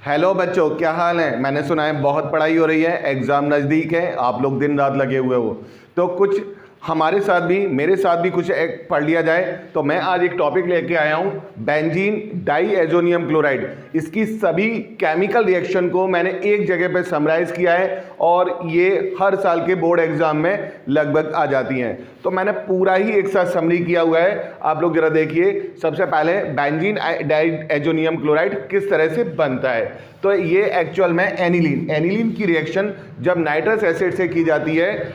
Hello बच्चों, क्या हाल है। मैंने सुना है बहुत पढ़ाई हो रही है, एग्ज़ाम नज़दीक है, आप लोग दिन रात लगे हुए हो। तो कुछ हमारे साथ भी, मेरे साथ भी कुछ एक पढ़ लिया जाए। तो मैं आज एक टॉपिक लेके आया हूँ, बेंजीन डाईएजोनियम क्लोराइड। इसकी सभी केमिकल रिएक्शन को मैंने एक जगह पे समराइज़ किया है और ये हर साल के बोर्ड एग्जाम में लगभग आ जाती हैं। तो मैंने पूरा ही एक साथ समरी किया हुआ है, आप लोग जरा देखिए। सबसे पहले बेंजीन डाईएजोनियम क्लोराइड किस तरह से बनता है। तो ये एक्चुअल में एनिलीन की रिएक्शन जब नाइट्रस एसिड से की जाती है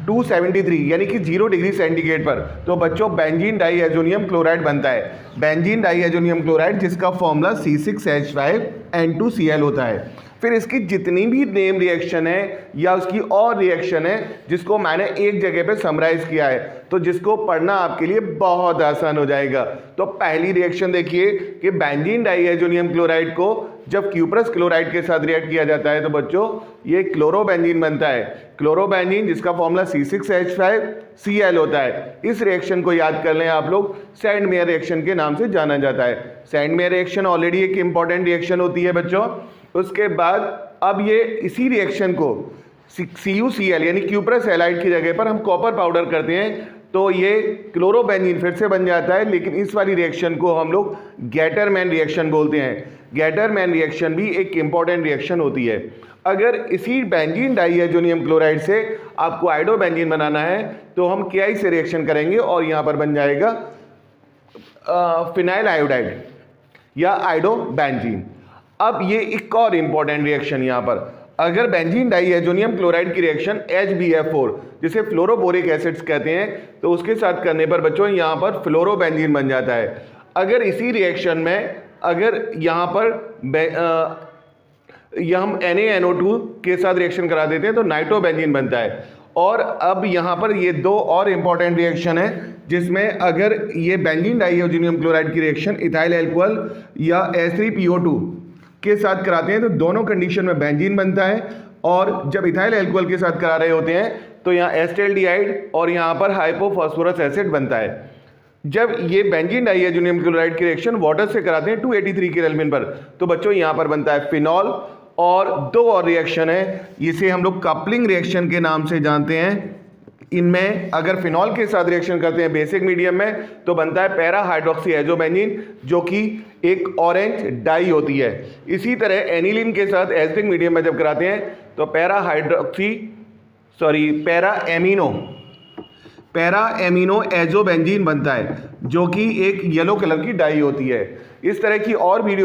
273 यानी कि 0 डिग्री सेंटीग्रेड पर, तो बच्चों बेंजीन डाईएजोनियम क्लोराइड बनता है। बेंजीन डाईएजोनियम क्लोराइड जिसका फॉर्मूला C6H5N2Cl होता है। फिर इसकी जितनी भी नेम रिएक्शन है या उसकी और रिएक्शन है जिसको मैंने एक जगह पे समराइज किया है, तो जिसको पढ़ना आपके लिए बहुत आसान हो जाएगा। तो पहली रिएक्शन देखिए कि बेंजीन डाईएजोनियम क्लोराइड को जब क्यूप्रस क्लोराइड के साथ रिएक्ट किया जाता है तो बच्चों ये क्लोरोबेंजीन बनता है। क्लोरोबेंजीन जिसका फॉर्मूला C6H5Cl होता है। इस रिएक्शन को याद कर लें आप लोग, सैंडमेयर रिएक्शन के नाम से जाना जाता है। सैंडमेयर रिएक्शन ऑलरेडी एक इंपॉर्टेंट रिएक्शन होती है बच्चों। उसके बाद अब ये इसी रिएक्शन को CuCl यानी क्यूप्रस हैलाइड की जगह पर हम कॉपर पाउडर करते हैं, तो ये क्लोरोबेंजीन फिर से बन जाता है। लेकिन इस वाली रिएक्शन को हम लोग गैटरमैन रिएक्शन बोलते हैं। गैटरमैन रिएक्शन भी एक इंपॉर्टेंट रिएक्शन होती है। अगर इसी बेंजीन डाईएजोनियम क्लोराइड से आपको आइडोबेंजीन बनाना है तो हम KI से रिएक्शन करेंगे और यहाँ पर बन जाएगा फिनाइल आयोडाइड या आइडोबेंजीन। अब ये एक और इंपॉर्टेंट रिएक्शन यहाँ पर, अगर बेंजीन डाईएजोनियम क्लोराइड की रिएक्शन HBF4 जिसे फ्लोरोबोरिक एसिड्स कहते हैं, तो उसके साथ करने पर बच्चों यहाँ पर फ्लोरोबेंजीन बन जाता है। अगर इसी रिएक्शन में अगर यहाँ पर हम NaNO2 के साथ रिएक्शन करा देते हैं तो नाइट्रोबेंजीन बनता है। और अब यहाँ पर ये दो और इम्पॉर्टेंट रिएक्शन है जिसमें अगर ये बेंजीन डाईएजोनियम क्लोराइड की रिएक्शन इथाइल अल्कोहल या H3PO2 के साथ कराते हैं तो दोनों कंडीशन में बेंजीन बनता है। और जब इथाइल अल्कोहल के साथ करा रहे होते हैं तो यहाँ एसिटाल्डिहाइड और यहाँ पर हाइपोफॉस्फोरस एसिड बनता है। जब ये बेंजीन डाईएजोनियम क्लोराइड की रिएक्शन वाटर से कराते हैं 283 केल्विन पर, तो बच्चों यहाँ पर बनता है फिनॉल। और दो और रिएक्शन है, इसे हम लोग कपलिंग रिएक्शन के नाम से जानते हैं। इनमें अगर फिनॉल के साथ रिएक्शन करते हैं बेसिक मीडियम में तो बनता है पैरा हाइड्रोक्सी एजोबेंजीन जो कि एक ऑरेंज डाई होती है। इसी तरह एनिलीन के साथ एसिडिक मीडियम में जब कराते हैं तो पैरा एमिनो एजोबेंजीन बनता है जो कि एक येलो कलर की डाई होती है। इस तरह की और वीडियो